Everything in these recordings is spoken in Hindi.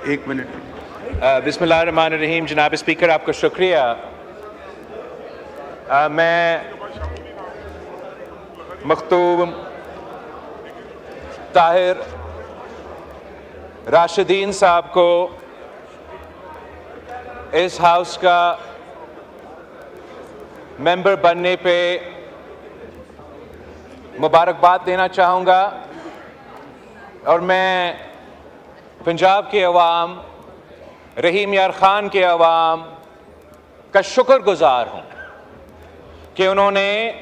एक मिनट। बिस्मिल्लाहिर्रहमानिर्रहीम। जनाब स्पीकर, आपका शुक्रिया। मैं मखतूम ताहिर राशिदीन साहब को इस हाउस का मेंबर बनने पे मुबारकबाद देना चाहूँगा और मैं पंजाब के अवाम, रहीम यार खान के अवाम का शुक्रगुजार हूँ कि उन्होंने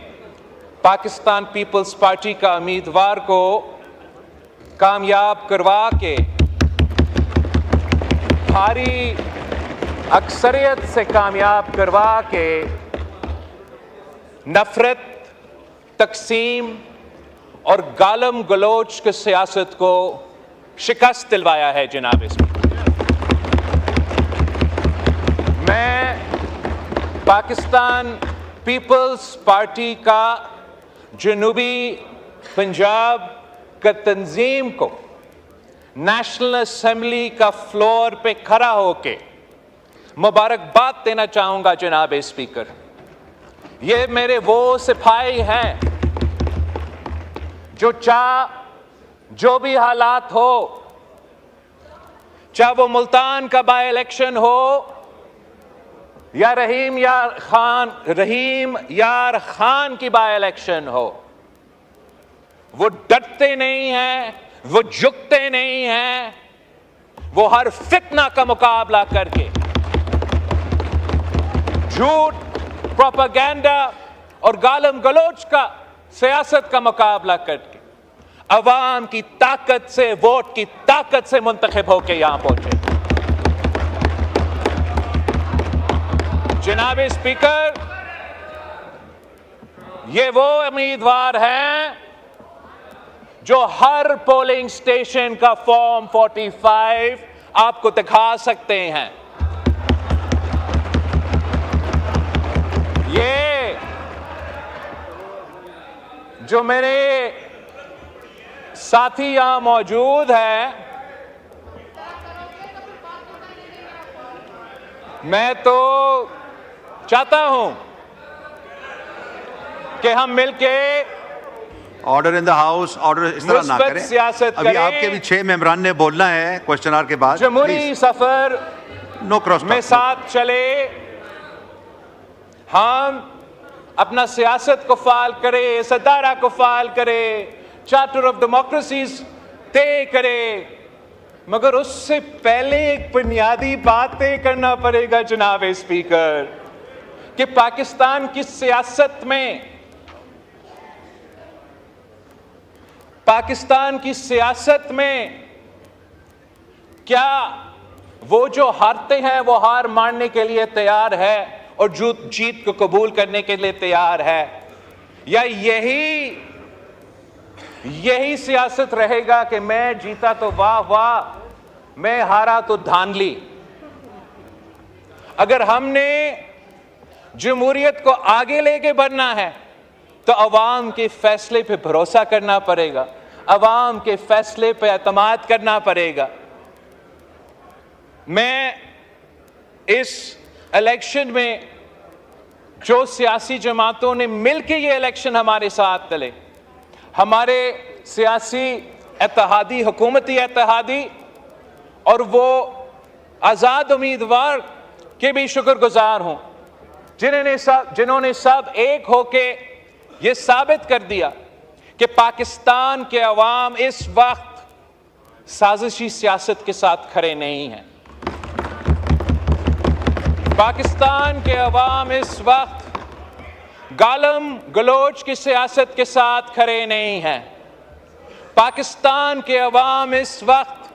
पाकिस्तान पीपल्स पार्टी का उम्मीदवार को कामयाब करवा के भारी अक्सरियत से कामयाब करवा के नफरत, तकसीम और गालम गलोच की सियासत को शिकस्त दिलवाया है। जनाब स्पीकर, मैं पाकिस्तान पीपल्स पार्टी का जनूबी पंजाब का तंजीम को नेशनल असेंबली का फ्लोर पे खड़ा होके मुबारकबाद देना चाहूंगा। जनाब स्पीकर, ये मेरे वो सिपाही हैं जो भी हालात हो, चाहे वो मुल्तान का बाय इलेक्शन हो या रहीम यार खान की बाय इलेक्शन हो, वो डरते नहीं हैं, वो झुकते नहीं हैं। वो हर फितना का मुकाबला करके, झूठ, प्रोपेगेंडा और गालम गलोच का सियासत का मुकाबला करके अवाम की ताकत से, वोट की ताकत से मुंतखब होकर यहां पहुंचे। जनाब स्पीकर, ये वो उम्मीदवार हैं जो हर पोलिंग स्टेशन का फॉर्म 45 आपको दिखा सकते हैं। ये जो मेरे साथी यहां मौजूद हैं, मैं तो चाहता हूं कि हम मिलके order in the house, order इस तरह ना करें। सियासत अभी आपके भी 6 मेंबरान ने बोलना है क्वेश्चन आवर के बाद। जमहूरी सफर नो क्रॉस में साथ चले, हम अपना सियासत को फाल करें, सदारा को फाल करें, चार्टर ऑफ डेमोक्रेसीज तय करें, मगर उससे पहले एक बुनियादी बात तय करना पड़ेगा। जनाब स्पीकर, कि पाकिस्तान की सियासत में क्या वो जो हारते हैं वो हार मानने के लिए तैयार है और जीत को कबूल करने के लिए तैयार है, या यही सियासत रहेगा कि मैं जीता तो वाह वाह, मैं हारा तो धांधली। अगर हमने जमहूरियत को आगे लेके बढ़ना है तो अवाम के फैसले पे भरोसा करना पड़ेगा, अवाम के फैसले पे एतमाद करना पड़ेगा। मैं इस इलेक्शन में जो सियासी जमातों ने मिलकर ये इलेक्शन हमारे साथ चले, हमारे सियासी इत्तेहादी, हुकूमती इत्तेहादी और वो आज़ाद उम्मीदवार के भी शुक्रगुजार हूं जिन्होंने सब एक होके ये साबित कर दिया कि पाकिस्तान के अवाम इस वक्त साजिशी सियासत के साथ खड़े नहीं हैं। पाकिस्तान के अवाम इस वक्त गालम गलोच की सियासत के साथ खड़े नहीं हैं। पाकिस्तान के अवाम इस वक्त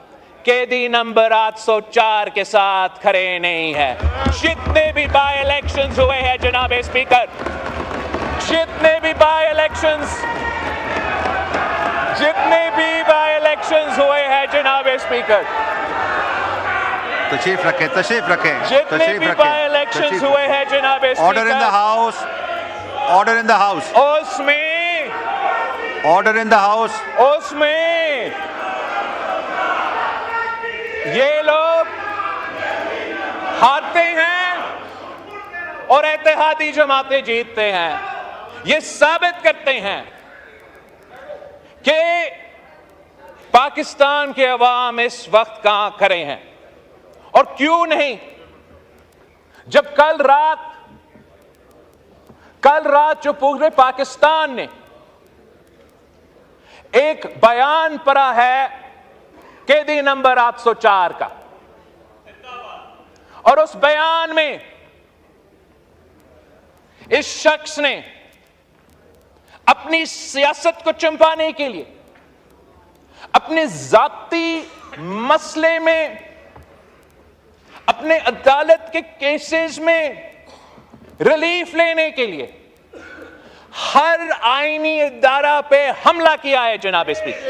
कैदी नंबर 804 के साथ खड़े नहीं है। जितने भी बाय इलेक्शंस हुए हैं जनाब स्पीकर, जितने भी बाय इलेक्शंस हुए हैं जनाब स्पीकर, तशरीफ रखें। जितने भी बाय इलेक्शंस हुए हैं जनाब speaker, order in the house, order in the house, order in the house. उसमें ये लोग हारते हैं और इत्तेहादी जमातें जीतते हैं। ये साबित करते हैं कि पाकिस्तान के अवाम इस वक्त कहां खड़े हैं और क्यों नहीं। जब कल रात जो पूरे पाकिस्तान ने एक बयान पढ़ा है कैदी नंबर 804 का, और उस बयान में इस शख्स ने अपनी सियासत को चंपाने के लिए, अपने जाती मसले में, अपने अदालत के केसेस में रिलीफ लेने के लिए हर आईनी इदारा पे हमला किया है जनाब स्पीकर।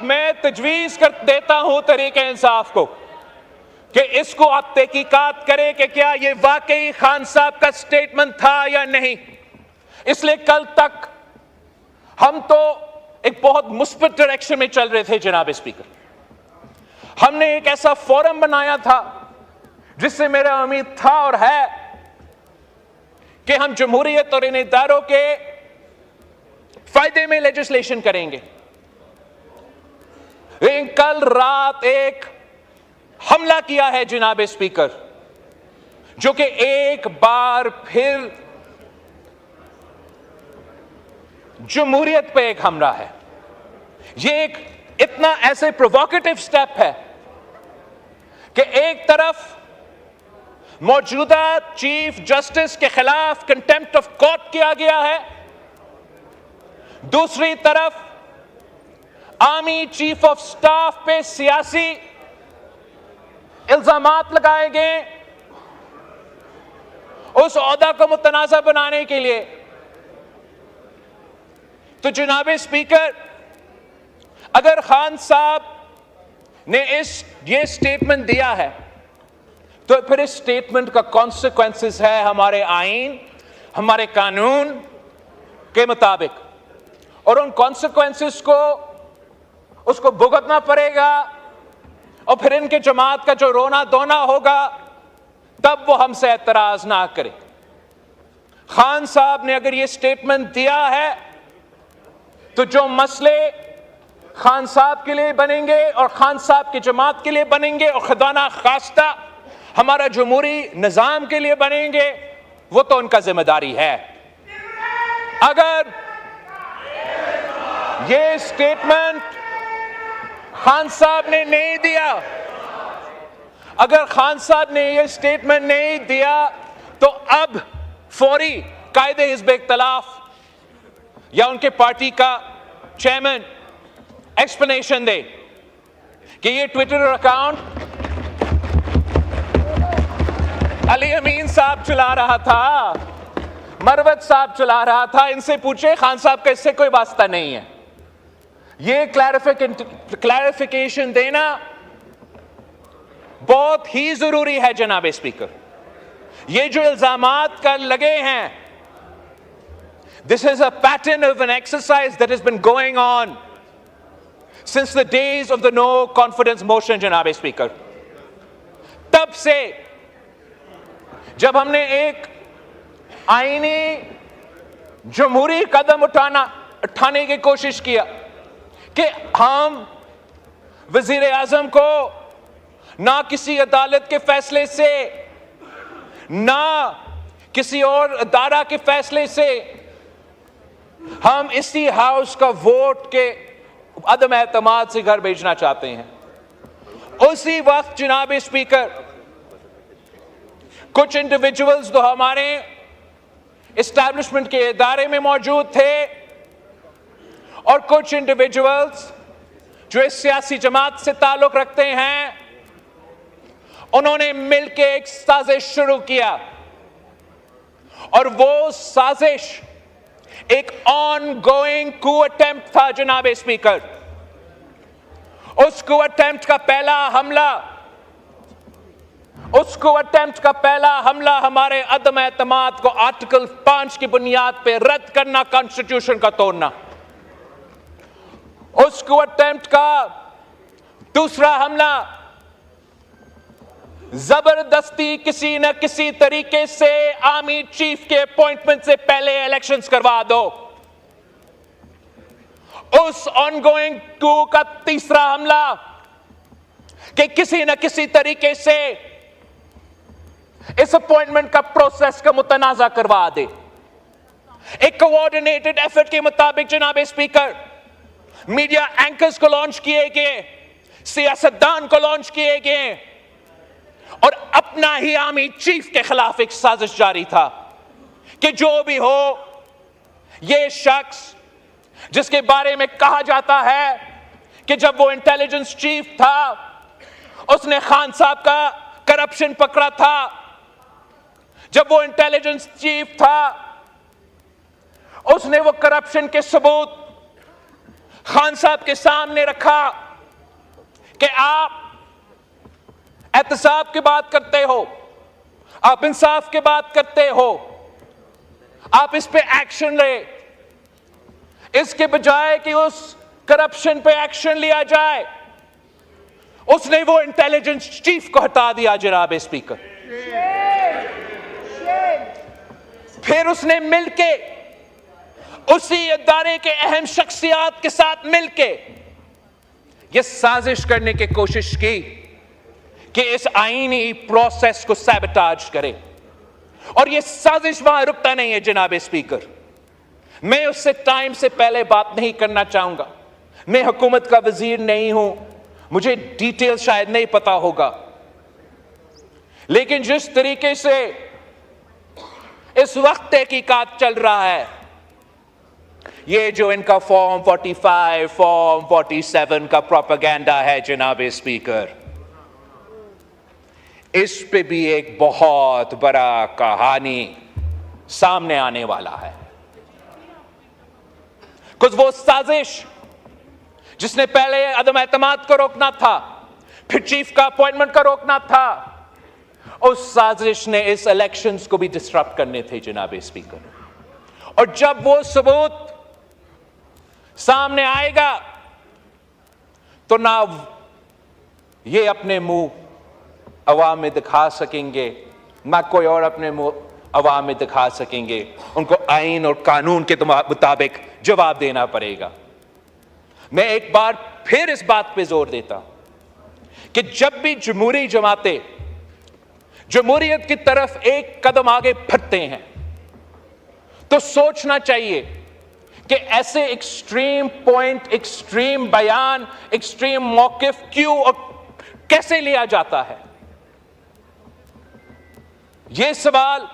मैं तजवीज कर देता हूं तरीके इंसाफ को कि इसको आप तहकीकात करें कि क्या यह वाकई खान साहब का स्टेटमेंट था या नहीं। इसलिए कल तक हम तो एक बहुत मुस्बित डायरेक्शन में चल रहे थे जनाब स्पीकर। हमने एक ऐसा फोरम बनाया था जिससे मेरा उम्मीद था और है कि हम जमहूरियत और इन इदारों के फायदे में लेजिस्लेशन करेंगे। लेकिन कल रात एक हमला किया है जनाब स्पीकर, जो कि एक बार फिर जमहूरियत पे एक हमला है। यह एक इतना ऐसे प्रोवोकेटिव स्टेप है कि एक तरफ मौजूदा चीफ जस्टिस के खिलाफ कंटेम्प्ट ऑफ कोर्ट किया गया है, दूसरी तरफ आर्मी चीफ ऑफ स्टाफ पे सियासी इल्जामात लगाए गए उस ओहदा को मुतनाज़ा बनाने के लिए। तो जनाब स्पीकर, अगर खान साहब ने ये स्टेटमेंट दिया है तो फिर इस स्टेटमेंट का कॉन्सिक्वेंसेस है हमारे आईन, हमारे कानून के मुताबिक, और उन कॉन्सिक्वेंसेस को उसको भुगतना पड़ेगा। और फिर इनके जमात का जो रोना धोना होगा तब वो हमसे एतराज ना करे। खान साहब ने अगर ये स्टेटमेंट दिया है तो जो मसले खान साहब के लिए बनेंगे और खान साहब की जमात के लिए बनेंगे और खुदा खास्ता हमारा जमहूरी निजाम के लिए बनेंगे, वो तो उनका जिम्मेदारी है। अगर ये स्टेटमेंट खान साहब ने नहीं दिया, अगर खान साहब ने ये स्टेटमेंट नहीं दिया तो अब फौरी कायदे हिज़्ब इख्तिलाफ या उनके पार्टी का चेयरमैन एक्सप्लेनेशन दे कि ये ट्विटर अकाउंट अली अमीन साहब चला रहा था, मरवत साहब चला रहा था। इनसे पूछे, खान साहब का इससे कोई वास्ता नहीं है। ये क्लैरिफिकेशन देना बहुत ही जरूरी है जनाब स्पीकर। ये जो इल्जामात कल लगे हैं, this is a pattern of an exercise that has been going on since the days of the no confidence motion जनाब स्पीकर। तब से जब हमने एक आईनी जमहूरी कदम उठाने की कोशिश किया कि हम वजीर आजम को ना किसी अदालत के फैसले से, ना किसी और अदारा के फैसले से, हम इसी हाउस का वोट के अदम एतमाद से घर भेजना चाहते हैं। उसी वक्त जनाब स्पीकर, कुछ इंडिविजुअल्स जो हमारे एस्टैब्लिशमेंट के इदारे में मौजूद थे और कुछ इंडिविजुअल्स जो इस सियासी जमात से ताल्लुक रखते हैं, उन्होंने मिलकर एक साजिश शुरू किया और वो साजिश एक ऑनगोइंग कू अटेम्प्ट था जनाब स्पीकर। उस कू अटेम्प्ट का पहला हमला हमारे अदम एतमाद को आर्टिकल 5 की बुनियाद पे रद्द करना, कॉन्स्टिट्यूशन का तोड़ना। उसको अटेम्प्ट का दूसरा हमला जबरदस्ती किसी न किसी तरीके से आर्मी चीफ के अपॉइंटमेंट से पहले इलेक्शंस करवा दो। उस ऑनगोइंग coup का तीसरा हमला कि किसी न किसी तरीके से इस अपॉइंटमेंट का प्रोसेस का मुतनाजा करवा दे। एक कोऑर्डिनेटेड एफर्ट के मुताबिक जनाब स्पीकर, मीडिया एंकर्स को लॉन्च किए गए, सियासतदान को लॉन्च किए गए और अपना ही आर्मी चीफ के खिलाफ एक साजिश जारी था कि जो भी हो, यह शख्स जिसके बारे में कहा जाता है कि जब वो इंटेलिजेंस चीफ था उसने खान साहब का करप्शन पकड़ा था, जब वो इंटेलिजेंस चीफ था उसने वो करप्शन के सबूत खान साहब के सामने रखा कि आप एहतसाब की बात करते हो, आप इंसाफ की बात करते हो, आप इस पे एक्शन ले। इसके बजाय कि उस करप्शन पे एक्शन लिया जाए, उसने वो इंटेलिजेंस चीफ को हटा दिया जनाब स्पीकर। फिर उसने मिलके उसी इदारे के अहम शख्सियात के साथ मिलके यह साजिश करने की कोशिश की कि इस आईनी प्रोसेस को सैबोटाज करे। और यह साजिश वहां रुकता नहीं है जनाब स्पीकर। मैं उससे टाइम से पहले बात नहीं करना चाहूंगा। मैं हुकूमत का वजीर नहीं हूं, मुझे डिटेल शायद नहीं पता होगा, लेकिन जिस तरीके से इस वक्त तहकीकात चल रहा है, ये जो इनका फॉर्म 45, फॉर्म 47 का प्रोपेगेंडा है जनाब स्पीकर, इस पे भी एक बहुत बड़ा कहानी सामने आने वाला है। कुछ वो साजिश जिसने पहले अदम एतमाद को रोकना था, फिर चीफ का अपॉइंटमेंट को रोकना था, उस साजिश ने इस इलेक्शंस को भी डिस्टर्ब करने थे जनाब स्पीकर। और जब वो सबूत सामने आएगा तो ना ये अपने मुंह अवाम में दिखा सकेंगे, ना कोई और अपने मुंह अवाम में दिखा सकेंगे। उनको आईन और कानून के मुताबिक जवाब देना पड़ेगा। मैं एक बार फिर इस बात पे जोर देता हूं कि जब भी जमहूरी जमातें जमहूरियत की तरफ एक कदम आगे बढ़ते हैं तो सोचना चाहिए कि ऐसे एक्सट्रीम पॉइंट, एक्सट्रीम बयान, एक्सट्रीम मौकिफ क्यों और कैसे लिया जाता है। यह सवाल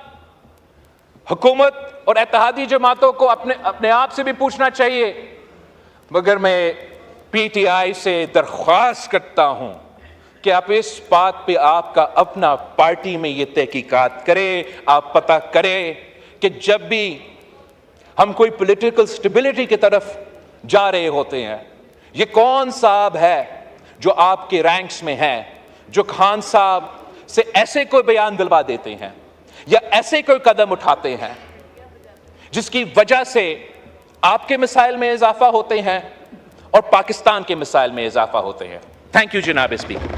हुकूमत और इत्तेहादी जमातों को अपने आप से भी पूछना चाहिए, मगर मैं पीटीआई से दरख्वास्त करता हूं कि आप इस बात पे आपका अपना पार्टी में ये तहकीकात करें, आप पता करें कि जब भी हम कोई पॉलिटिकल स्टेबिलिटी की तरफ जा रहे होते हैं, ये कौन साहब है जो आपके रैंक्स में है, जो खान साहब से ऐसे कोई बयान दिलवा देते हैं या ऐसे कोई कदम उठाते हैं जिसकी वजह से आपके मिसाइल में इजाफा होते हैं और पाकिस्तान के मिसाइल में इजाफा होते हैं। थैंक यू जनाब स्पीकर।